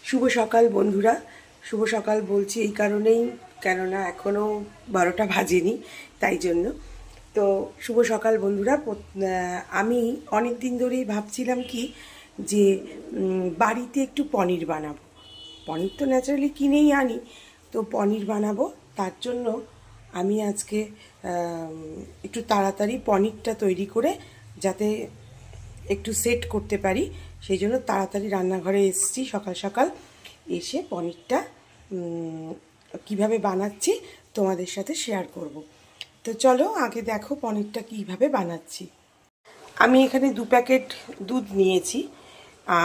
শুভ সকাল বন্ধুরা। শুভ সকাল বলছি এই কারণেই, কেননা এখনও 12টা বাজেনি, তাই জন্য। তো শুভ সকাল বন্ধুরা। আমি অনেক দিন ধরেই ভাবছিলাম কি যে বাড়িতে একটু পনির বানাবো। পনির তো ন্যাচারালি কিনেই আনি, তো পনির বানাবো। তার জন্য আমি আজকে একটু তাড়াতাড়ি পনিরটা তৈরি করে যাতে একটু সেট করতে পারি, সেই জন্য তাড়াতাড়ি রান্নাঘরে এসেছি সকাল সকাল। এসে পনিরটা কিভাবে বানাচ্ছি তোমাদের সাথে শেয়ার করব। তো চলো আগে দেখো পনিরটা কিভাবে বানাচ্ছি। আমি এখানে 2 প্যাকেট দুধ নিয়েছি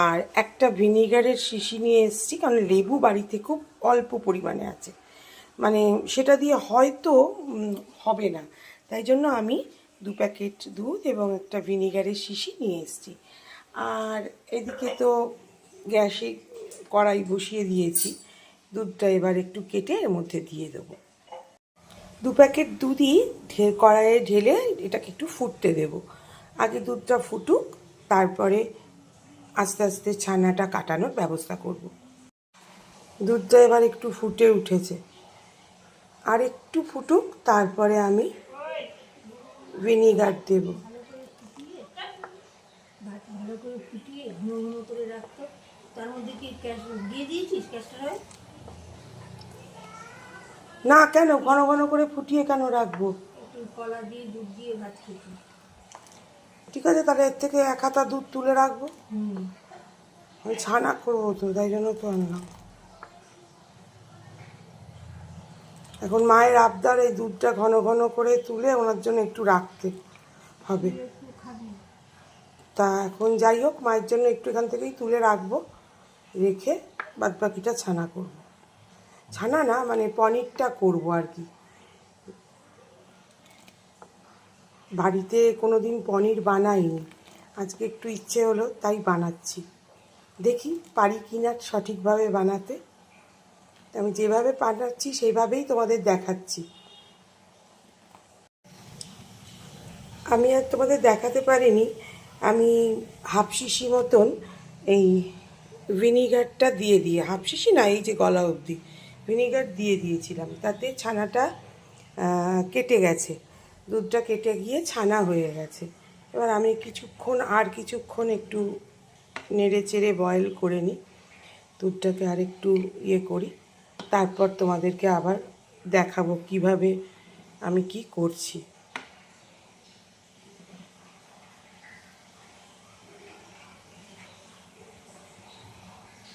আর একটা ভিনিগারের শিশি নিয়ে এসেছি, কারণ লেবু বাড়িতে খুব অল্প পরিমাণে আছে, মানে সেটা দিয়ে হয়তো হবে না, তাই জন্য আমি 2 প্যাকেট দুধ এবং একটা ভিনিগারের শিশি নিয়ে এসেছি। আর এদিকে তো গ্যাসে কড়াই বসিয়ে দিয়েছি, দুধটা এবার একটু কেটে এর মধ্যে দিয়ে দেবো। 2 প্যাকেট দুধই কড়াইয়ে ঢেলে এটাকে একটু ফুটতে দেব। আগে দুধটা ফুটুক, তারপরে আস্তে আস্তে ছানাটা কাটানোর ব্যবস্থা করব। দুধটা এবার একটু ফুটে উঠেছে, আর একটু ফুটুক, তারপরে আমি ভিনিগার দেব। ভালো করে ফুটিয়ে ঘন ঘন করে রাখতো। তার মধ্যে কি দিয়ে দিয়েছিস ক্যাস্টর অয়েল? না, কেন ঘন ঘন করে ফুটিয়ে কেন রাখবো? একটু কলা দিয়ে দুধ দিয়ে ভাত খেতে। ঠিক আছে, তাহলে এর থেকে 1 হাতা দুধ তুলে রাখবো। আমি ছানা করবো তো, তাই জন্য তো আনলাম। এখন মায়ের আবদার এই দুধটা ঘন ঘন করে তুলে ওনার জন্য একটু রাখতে হবে। তা এখন যাই হোক, মায়ের জন্য একটু এখান থেকেই তুলে রাখবো, রেখে বাদ বাকিটা ছানা করব। ছানা না, মানে পনিরটা করব আর কি। বাড়িতে কোনো দিন পনির বানাইনি, আজকে একটু ইচ্ছে হলো তাই বানাচ্ছি। দেখি পারি কি না সঠিকভাবে বানাতে। আমি যেভাবে বানাচ্ছি সেইভাবেই তোমাদের দেখাচ্ছি। আমি আর তোমাদের দেখাতে পারিনি, আমি হাফ শিশি মতন এই ভিনিগারটা দিয়ে হাফ শিশি না, এই যে গলা অবধি ভিনিগার দিয়ে দিয়েছিলাম, তাতে ছানাটা কেটে গেছে, দুধটা কেটে গিয়ে ছানা হয়ে গেছে। এবার আমি কিছুক্ষণ একটু নেড়ে চেড়ে বয়েল করে নিই, দুধটাকে আর একটু ইয়ে করি, তারপর তোমাদেরকে আবার দেখাবো কিভাবে আমি কি করছি।